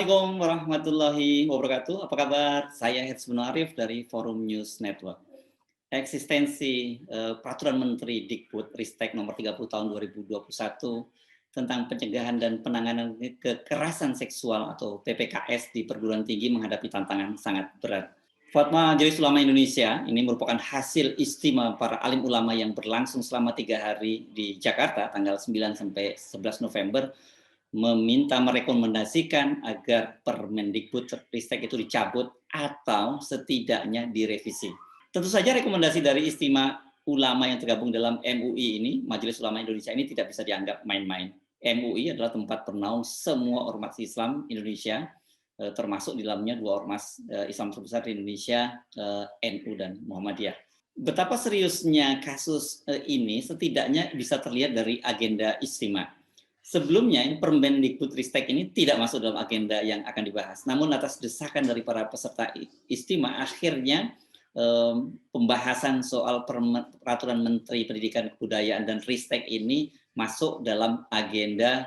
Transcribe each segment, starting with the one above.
Assalamualaikum warahmatullahi wabarakatuh. Apa kabar? Saya Hetsbun Arif dari Forum News Network. Eksistensi Peraturan Menteri Dikbud-Ristek Nomor 30 Tahun 2021 tentang pencegahan dan penanganan kekerasan seksual atau PPKS di perguruan tinggi menghadapi tantangan sangat berat. Fatwa Majelis Ulama Indonesia ini merupakan hasil istimewa para alim ulama yang berlangsung selama 3 hari di Jakarta tanggal 9 sampai 11 November meminta merekomendasikan agar Permendikbud-Ristek itu dicabut atau setidaknya direvisi. Tentu saja rekomendasi dari istimewa ulama yang tergabung dalam MUI ini, Majelis Ulama Indonesia ini tidak bisa dianggap main-main. MUI adalah tempat bernaung semua ormas Islam Indonesia, termasuk di dalamnya 2 ormas Islam terbesar di Indonesia, NU dan Muhammadiyah. Betapa seriusnya kasus ini setidaknya bisa terlihat dari agenda istimewa. Sebelumnya, Permendikbud-Ristek ini tidak masuk dalam agenda yang akan dibahas. Namun atas desakan dari para peserta istimewa, akhirnya pembahasan soal Peraturan Menteri Pendidikan Kebudayaan dan Ristek ini masuk dalam agenda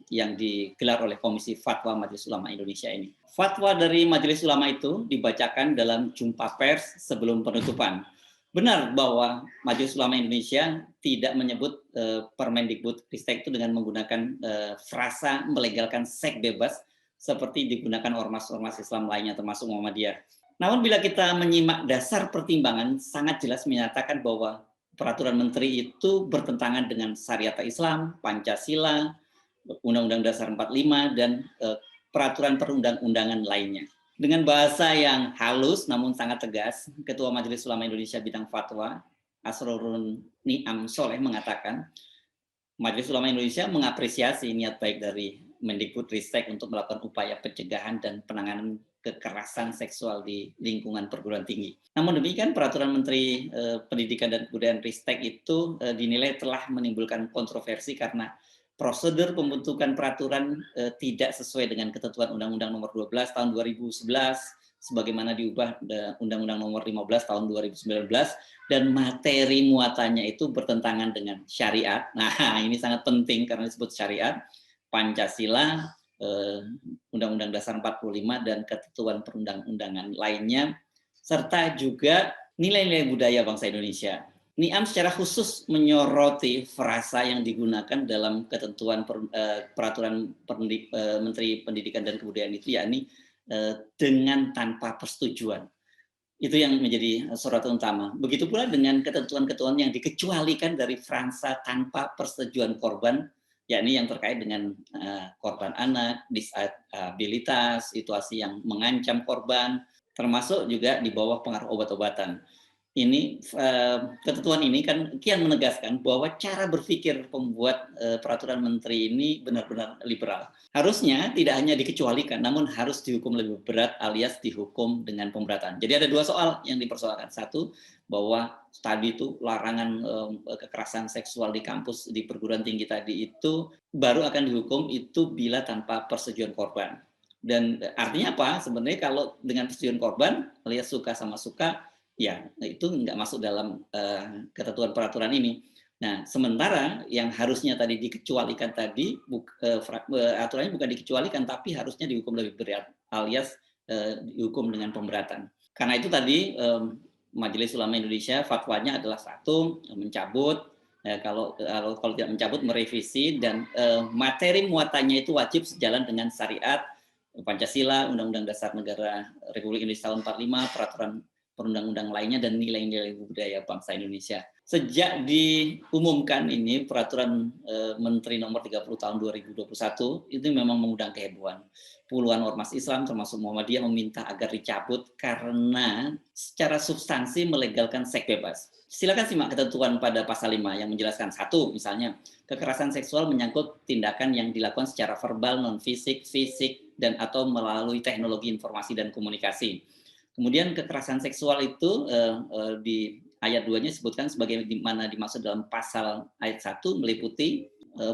yang digelar oleh Komisi Fatwa Majelis Ulama Indonesia ini. Fatwa dari Majelis Ulama itu dibacakan dalam jumpa pers sebelum penutupan. Benar bahwa Majelis Ulama Indonesia tidak menyebut Permendikbud-Ristek itu dengan menggunakan frasa melegalkan seks bebas seperti digunakan ormas-ormas Islam lainnya termasuk Muhammadiyah. Namun bila kita menyimak dasar pertimbangan sangat jelas menyatakan bahwa peraturan menteri itu bertentangan dengan syariat Islam, Pancasila, Undang-Undang Dasar 45 dan peraturan perundang-undangan lainnya. Dengan bahasa yang halus namun sangat tegas, Ketua Majelis Ulama Indonesia Bidang Fatwa, Asrorun Ni'am Soleh mengatakan, Majelis Ulama Indonesia mengapresiasi niat baik dari Mendikbud-Ristek untuk melakukan upaya pencegahan dan penanganan kekerasan seksual di lingkungan perguruan tinggi. Namun demikian, Peraturan Menteri Pendidikan dan Kebudayaan Ristek itu dinilai telah menimbulkan kontroversi karena prosedur pembentukan peraturan tidak sesuai dengan ketentuan Undang-Undang Nomor 12 Tahun 2011 sebagaimana diubah Undang-Undang Nomor 15 Tahun 2019 dan materi muatannya itu bertentangan dengan syariat. Nah, ini sangat penting karena disebut syariat, Pancasila, Undang-Undang Dasar 45 dan ketentuan perundang-undangan lainnya serta juga nilai-nilai budaya bangsa Indonesia. Niam secara khusus menyoroti frasa yang digunakan dalam ketentuan Peraturan Menteri Pendidikan dan Kebudayaan itu, yakni dengan tanpa persetujuan. Itu yang menjadi sorotan utama. Begitu pula dengan ketentuan-ketentuan yang dikecualikan dari frasa tanpa persetujuan korban, yakni yang terkait dengan korban anak, disabilitas, situasi yang mengancam korban, termasuk juga di bawah pengaruh obat-obatan. Ini ketentuan ini kan kian menegaskan bahwa cara berpikir pembuat peraturan menteri ini benar-benar liberal. Harusnya tidak hanya dikecualikan, namun harus dihukum lebih berat alias dihukum dengan pemberatan. Jadi ada 2 soal yang dipersoalkan. Satu, bahwa tadi itu larangan kekerasan seksual di kampus di perguruan tinggi tadi itu baru akan dihukum itu bila tanpa persetujuan korban. Dan artinya apa? Sebenarnya kalau dengan persetujuan korban alias suka sama suka, ya, itu nggak masuk dalam ketentuan peraturan ini. Nah, sementara yang harusnya tadi dikecualikan tadi, aturannya bukan dikecualikan, tapi harusnya dihukum lebih berat, alias dihukum dengan pemberatan. Karena itu tadi Majelis Ulama Indonesia fatwanya adalah satu, mencabut, kalau tidak mencabut, merevisi, dan materi muatannya itu wajib sejalan dengan syariat, Pancasila, Undang-Undang Dasar Negara Republik Indonesia tahun 45, peraturan perundang-undang lainnya dan nilai-nilai budaya bangsa Indonesia. Sejak diumumkan ini peraturan Menteri Nomor 30 Tahun 2021 itu memang mengundang kehebohan. Puluhan ormas Islam termasuk Muhammadiyah meminta agar dicabut karena secara substansi melegalkan seks bebas. Silakan simak ketentuan pada pasal 5 yang menjelaskan. Satu, misalnya kekerasan seksual menyangkut tindakan yang dilakukan secara verbal, non fisik, fisik dan atau melalui teknologi informasi dan komunikasi. Kemudian kekerasan seksual itu di ayat 2-nya disebutkan sebagaimana dimaksud dalam pasal ayat 1 meliputi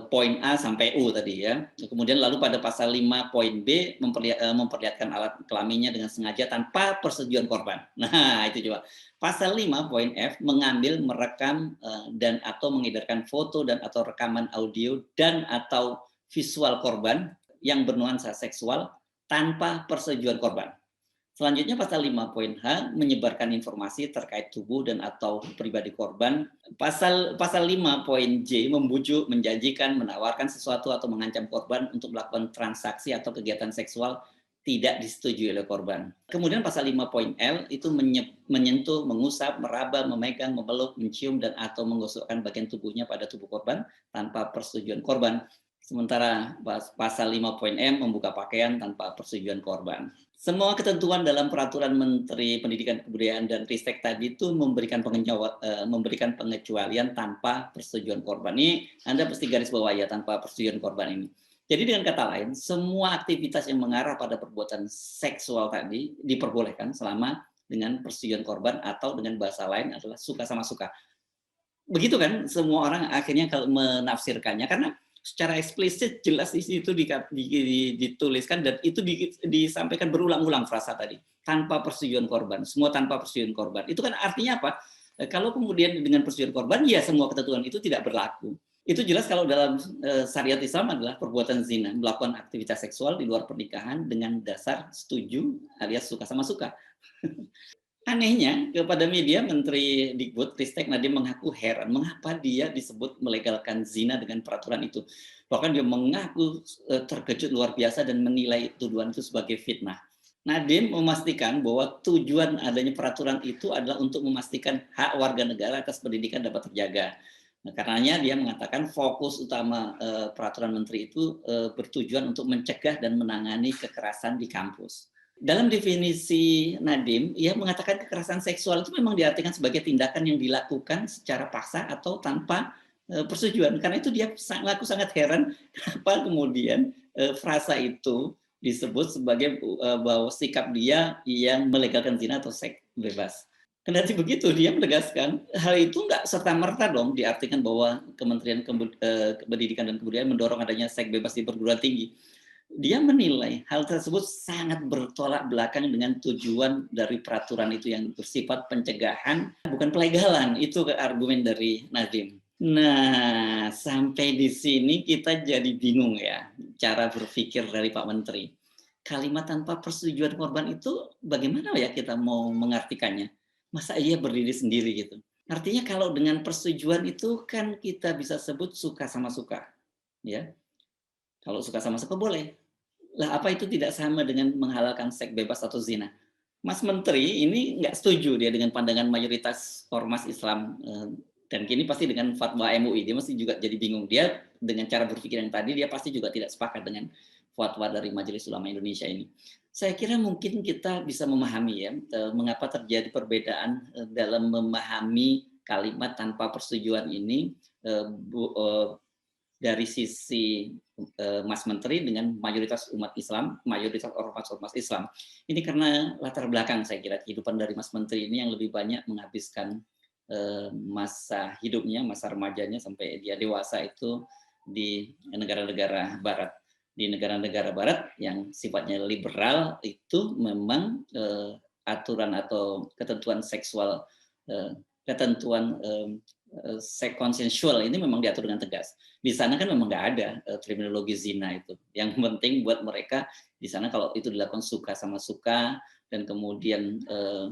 poin A sampai U tadi ya. Kemudian lalu pada pasal 5 poin B memperlihatkan alat kelaminnya dengan sengaja tanpa persetujuan korban. Nah, itu coba. Pasal 5 poin F mengambil, merekam dan atau mengedarkan foto dan atau rekaman audio dan atau visual korban yang bernuansa seksual tanpa persetujuan korban. Selanjutnya pasal 5.h menyebarkan informasi terkait tubuh dan atau pribadi korban. Pasal 5.j membujuk, menjanjikan, menawarkan sesuatu atau mengancam korban untuk melakukan transaksi atau kegiatan seksual tidak disetujui oleh korban. Kemudian pasal 5.l itu menyentuh, mengusap, meraba, memegang, memeluk, mencium dan atau menggosokkan bagian tubuhnya pada tubuh korban tanpa persetujuan korban. Sementara pasal 5.m membuka pakaian tanpa persetujuan korban. Semua ketentuan dalam peraturan Menteri Pendidikan Kebudayaan dan Ristek tadi itu memberikan pengecualian tanpa persetujuan korban. Ini Anda mesti garis bawah ya, tanpa persetujuan korban ini. Jadi dengan kata lain, semua aktivitas yang mengarah pada perbuatan seksual tadi diperbolehkan selama dengan persetujuan korban atau dengan bahasa lain adalah suka sama suka. Begitu kan semua orang akhirnya kalau menafsirkannya, karena secara eksplisit jelas di situ dituliskan dan itu disampaikan berulang-ulang frasa tadi, tanpa persetujuan korban, semua tanpa persetujuan korban. Itu kan artinya apa? Kalau kemudian dengan persetujuan korban, ya semua ketentuan itu tidak berlaku. Itu jelas kalau dalam syariat Islam adalah perbuatan zina, melakukan aktivitas seksual di luar pernikahan dengan dasar setuju alias suka sama suka. Anehnya, kepada media, Menteri Dikbud Ristek Nadiem mengaku heran mengapa dia disebut melegalkan zina dengan peraturan itu. Bahkan dia mengaku terkejut luar biasa dan menilai tuduhan itu sebagai fitnah. Nadiem memastikan bahwa tujuan adanya peraturan itu adalah untuk memastikan hak warga negara atas pendidikan dapat terjaga. Nah, karenanya dia mengatakan fokus utama peraturan menteri itu bertujuan untuk mencegah dan menangani kekerasan di kampus. Dalam definisi Nadiem, ia mengatakan kekerasan seksual itu memang diartikan sebagai tindakan yang dilakukan secara paksa atau tanpa persetujuan. Karena itu dia sangat heran kenapa kemudian frasa itu disebut sebagai bahwa sikap dia yang melegalkan zina atau seks bebas. Kendati begitu, dia menegaskan hal itu nggak serta-merta dong diartikan bahwa Kementerian Pendidikan dan Kebudayaan mendorong adanya seks bebas di perguruan tinggi. Dia menilai hal tersebut sangat bertolak belakang dengan tujuan dari peraturan itu yang bersifat pencegahan, bukan pelegalan. Itu argumen dari Nadiem. Nah, sampai di sini kita jadi bingung ya, cara berpikir dari Pak Menteri. Kalimat tanpa persetujuan korban itu bagaimana ya kita mau mengartikannya? Masa ia berdiri sendiri gitu? Artinya kalau dengan persetujuan itu kan kita bisa sebut suka sama suka. Ya, kalau suka sama suka boleh. Lah apa itu tidak sama dengan menghalalkan seks bebas atau zina? Mas Menteri ini nggak setuju dia dengan pandangan mayoritas ormas Islam dan kini pasti dengan fatwa MUI dia masih juga jadi bingung. Dia dengan cara berpikir yang tadi dia pasti juga tidak sepakat dengan fatwa dari Majelis Ulama Indonesia ini. Saya kira mungkin kita bisa memahami ya mengapa terjadi perbedaan dalam memahami kalimat tanpa persetujuan ini dari sisi Mas Menteri dengan mayoritas umat Islam, mayoritas ormas Islam. Ini karena latar belakang saya kira kehidupan dari Mas Menteri ini yang lebih banyak menghabiskan masa hidupnya, masa remajanya sampai dia dewasa itu di negara-negara Barat. Di negara-negara Barat yang sifatnya liberal itu memang aturan atau ketentuan seksual, ketentuan seks konsensual ini memang diatur dengan tegas. Di sana kan memang nggak ada terminologi zina itu. Yang penting buat mereka di sana kalau itu dilakukan suka sama suka dan kemudian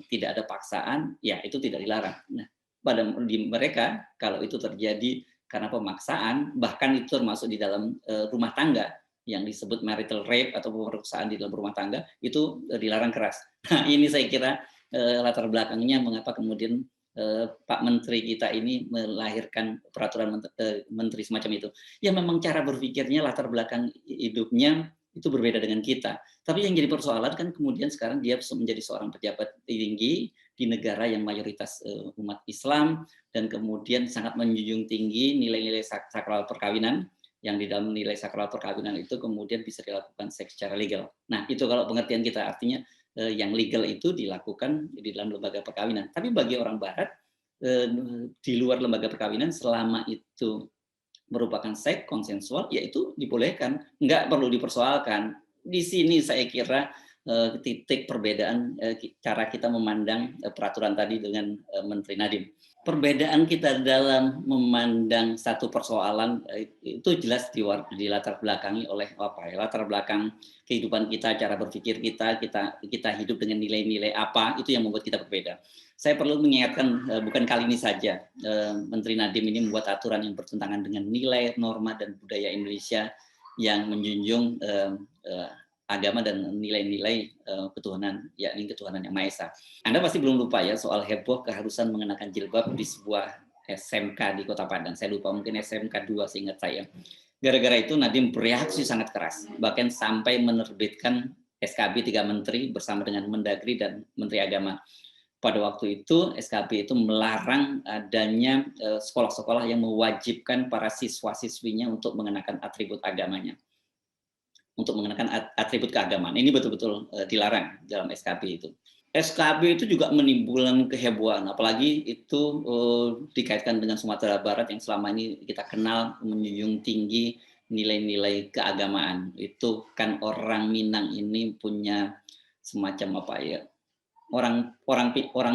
tidak ada paksaan, ya itu tidak dilarang. Nah, pada di mereka kalau itu terjadi karena pemaksaan, bahkan itu termasuk di dalam rumah tangga yang disebut marital rape atau pemerkosaan di dalam rumah tangga itu dilarang keras. Nah, ini saya kira latar belakangnya mengapa kemudian Pak Menteri kita ini melahirkan peraturan menteri semacam itu. Ya memang cara berpikirnya, latar belakang hidupnya itu berbeda dengan kita. Tapi yang jadi persoalan kan kemudian sekarang dia menjadi seorang pejabat tinggi di negara yang mayoritas umat Islam dan kemudian sangat menjunjung tinggi nilai-nilai sakral perkawinan yang di dalam nilai sakral perkawinan itu kemudian bisa dilakukan seks secara legal. Nah itu kalau pengertian kita artinya yang legal itu dilakukan di dalam lembaga perkawinan. Tapi bagi orang Barat di luar lembaga perkawinan selama itu merupakan seks konsensual, ya itu dibolehkan, nggak perlu dipersoalkan. Di sini saya kira titik perbedaan cara kita memandang peraturan tadi dengan Menteri Nadiem. Perbedaan kita dalam memandang satu persoalan itu jelas di latar belakangi oleh apa ya, latar belakang kehidupan kita, cara berpikir kita hidup dengan nilai-nilai apa, itu yang membuat kita berbeda. Saya perlu mengingatkan bukan kali ini saja Menteri Nadiem ini membuat aturan yang bertentangan dengan nilai, norma dan budaya Indonesia yang menjunjung agama dan nilai-nilai ketuhanan, yakni ketuhanan yang Maha Esa. Anda pasti belum lupa ya soal heboh keharusan mengenakan jilbab di sebuah SMK di Kota Padang. Saya lupa, mungkin SMK 2 seingat saya. Gara-gara itu Nadiem bereaksi sangat keras, bahkan sampai menerbitkan SKB 3 Menteri bersama dengan Mendagri dan Menteri Agama. Pada waktu itu SKB itu melarang adanya sekolah-sekolah yang mewajibkan para siswa-siswinya untuk mengenakan atribut agamanya, untuk mengenakan atribut keagamaan. Ini betul-betul dilarang dalam SKB itu. SKB itu juga menimbulkan kehebohan, apalagi itu dikaitkan dengan Sumatera Barat yang selama ini kita kenal menjunjung tinggi nilai-nilai keagamaan. Itu kan orang Minang ini punya semacam apa ya? Orang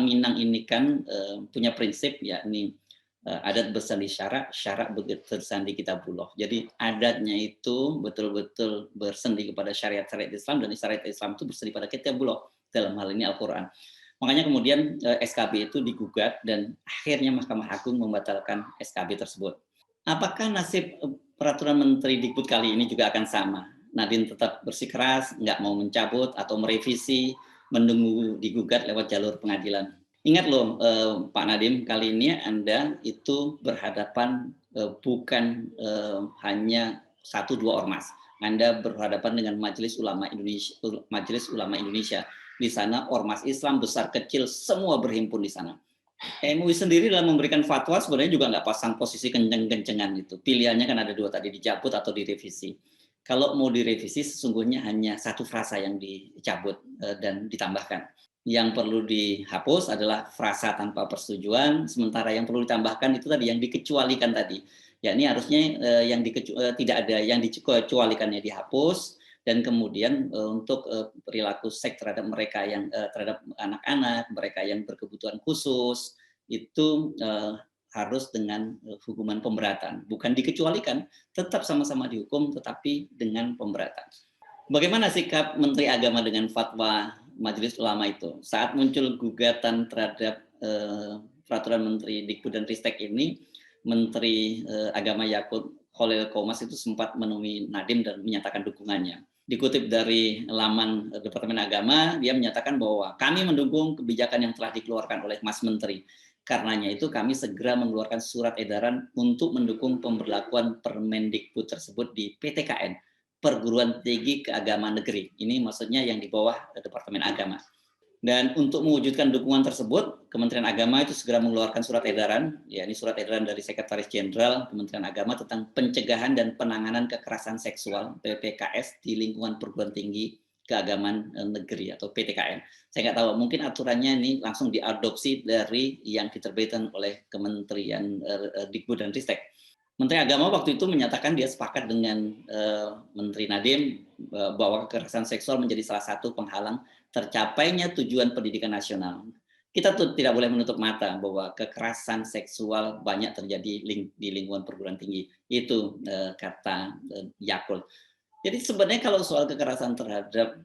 Minang ini kan punya prinsip yakni adat bersandi syarak, syarak bersandi kitabullah. Jadi adatnya itu betul-betul bersendi kepada syariat-syariat Islam dan syariat Islam itu bersendi pada kitabullah, dalam hal ini Al-Quran. Makanya kemudian SKB itu digugat dan akhirnya Mahkamah Agung membatalkan SKB tersebut. Apakah nasib peraturan Menteri Dikbud kali ini juga akan sama? Nadiem tetap bersikeras, nggak mau mencabut atau merevisi, menunggu digugat lewat jalur pengadilan. Ingat loh Pak Nadiem, kali ini Anda itu berhadapan bukan hanya 1-2 ormas. Anda berhadapan dengan Majelis Ulama Indonesia. Di sana ormas Islam besar kecil semua berhimpun di sana. MUI sendiri dalam memberikan fatwa sebenarnya juga nggak pasang posisi kenceng-kencengan itu. Pilihannya kan ada 2 tadi, dicabut atau direvisi. Kalau mau direvisi sesungguhnya hanya 1 frasa yang dicabut dan ditambahkan. Yang perlu dihapus adalah frasa tanpa persetujuan, sementara yang perlu ditambahkan itu tadi yang dikecualikan tadi. Yakni harusnya tidak ada yang dikecualikannya dihapus, dan kemudian untuk perilaku seks terhadap mereka yang terhadap anak-anak, mereka yang berkebutuhan khusus itu harus dengan hukuman pemberatan, bukan dikecualikan, tetap sama-sama dihukum tetapi dengan pemberatan. Bagaimana sikap Menteri Agama dengan fatwa Majelis Ulama itu? Saat muncul gugatan terhadap peraturan Menteri Dikbud dan Ristek ini, Menteri Agama Yakut Khalil Qomas itu sempat menemui Nadiem dan menyatakan dukungannya. Dikutip dari laman Departemen Agama, dia menyatakan bahwa kami mendukung kebijakan yang telah dikeluarkan oleh Mas Menteri. Karenanya itu kami segera mengeluarkan surat edaran untuk mendukung pemberlakuan Permendikbud tersebut di PTKN, Perguruan Tinggi Keagamaan Negeri. Ini maksudnya yang di bawah Departemen Agama. Dan untuk mewujudkan dukungan tersebut, Kementerian Agama itu segera mengeluarkan surat edaran, yakni surat edaran dari Sekretaris Jenderal Kementerian Agama tentang pencegahan dan penanganan kekerasan seksual (PPKS) di lingkungan perguruan tinggi keagamaan negeri atau PTKN. Saya nggak tahu, mungkin aturannya ini langsung diadopsi dari yang diterbitkan oleh Kementerian Dikbud dan Ristek. Menteri Agama waktu itu menyatakan dia sepakat dengan Menteri Nadiem bahwa kekerasan seksual menjadi salah satu penghalang tercapainya tujuan pendidikan nasional. Kita tuh tidak boleh menutup mata bahwa kekerasan seksual banyak terjadi di lingkungan perguruan tinggi. Itu kata Yakult. Jadi sebenarnya kalau soal kekerasan terhadap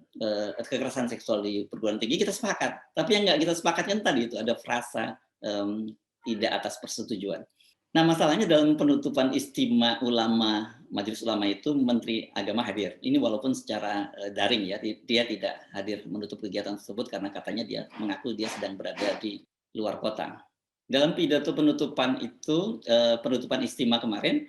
kekerasan seksual di perguruan tinggi kita sepakat. Tapi yang nggak kita sepakatkan tadi itu ada frasa tidak atas persetujuan. Nah, masalahnya dalam penutupan istimewa ulama Majelis Ulama itu Menteri Agama hadir. Ini walaupun secara daring ya, dia tidak hadir menutup kegiatan tersebut karena katanya dia mengaku dia sedang berada di luar kota. Dalam pidato penutupan itu, penutupan istimewa kemarin,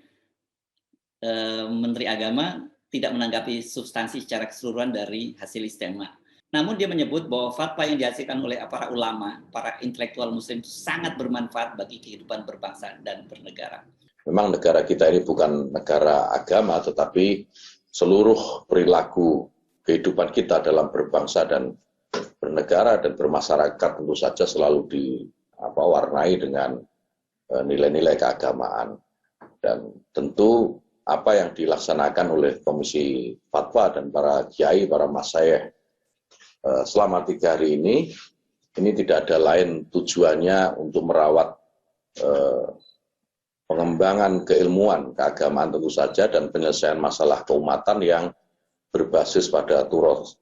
Menteri Agama tidak menanggapi substansi secara keseluruhan dari hasil istimewa. Namun dia menyebut bahwa fatwa yang dihasilkan oleh para ulama, para intelektual muslim itu sangat bermanfaat bagi kehidupan berbangsa dan bernegara. Memang negara kita ini bukan negara agama, tetapi seluruh perilaku kehidupan kita dalam berbangsa dan bernegara dan bermasyarakat tentu saja selalu diwarnai dengan nilai-nilai keagamaan. Dan tentu apa yang dilaksanakan oleh Komisi Fatwa dan para kiai, para masyayikh selama 3 hari ini tidak ada lain tujuannya untuk merawat pengembangan keilmuan keagamaan tentu saja, dan penyelesaian masalah keumatan yang berbasis pada turos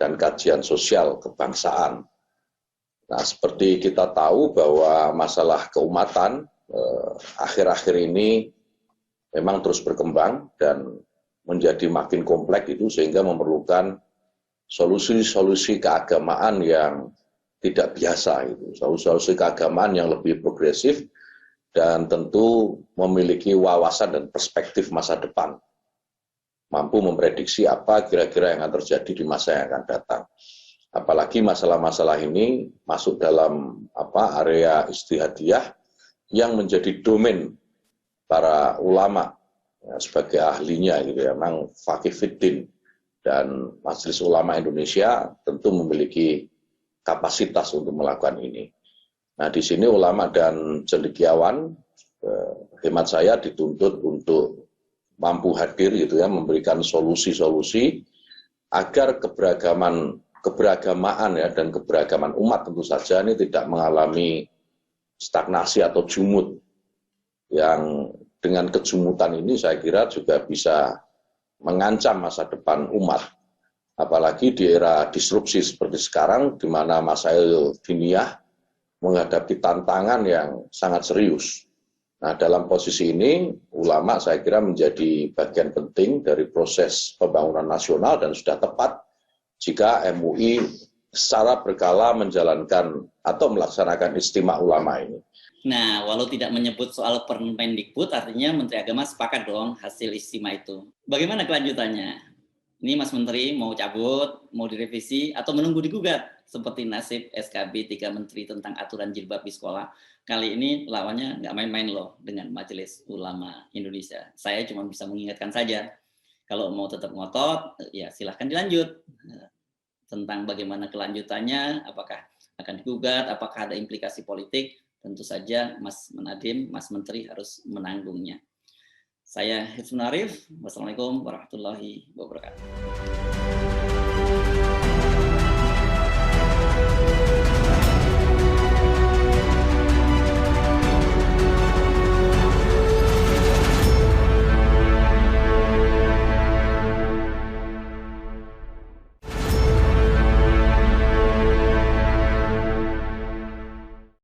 dan kajian sosial kebangsaan. Nah, seperti kita tahu bahwa masalah keumatan akhir-akhir ini memang terus berkembang dan menjadi makin kompleks itu, sehingga memerlukan solusi-solusi keagamaan yang tidak biasa, itu solusi keagamaan yang lebih progresif dan tentu memiliki wawasan dan perspektif masa depan, mampu memprediksi apa kira-kira yang akan terjadi di masa yang akan datang. Apalagi masalah-masalah ini masuk dalam area istihadiyah yang menjadi domain para ulama ya, sebagai ahlinya gitu ya. Memang Faqih Fiddin dan Majelis Ulama Indonesia tentu memiliki kapasitas untuk melakukan ini. Nah, di sini ulama dan cendekiawan hemat saya dituntut untuk mampu hadir gitu ya, memberikan solusi-solusi agar keberagamaan ya, dan keberagaman umat tentu saja ini tidak mengalami stagnasi atau jumud, yang dengan kejumutan ini saya kira juga bisa mengancam masa depan umat, apalagi di era disrupsi seperti sekarang, di mana masail diniyah menghadapi tantangan yang sangat serius. Nah, dalam posisi ini, ulama saya kira menjadi bagian penting dari proses pembangunan nasional, dan sudah tepat jika MUI secara berkala menjalankan atau melaksanakan istimewa ulama ini. Nah, walau tidak menyebut soal Permendikbud, artinya Menteri Agama sepakat dong hasil istimewa itu. Bagaimana kelanjutannya? Ini Mas Menteri mau cabut, mau direvisi, atau menunggu digugat, seperti nasib SKB 3 Menteri tentang aturan jilbab di sekolah. Kali ini lawannya nggak main-main loh dengan Majelis Ulama Indonesia. Saya cuma bisa mengingatkan saja, kalau mau tetap ngotot, ya silahkan dilanjut. Tentang bagaimana kelanjutannya, apakah akan digugat, apakah ada implikasi politik, tentu saja Mas Nadiem, Mas Menteri harus menanggungnya. Saya Hizbun Arif, wassalamualaikum warahmatullahi wabarakatuh.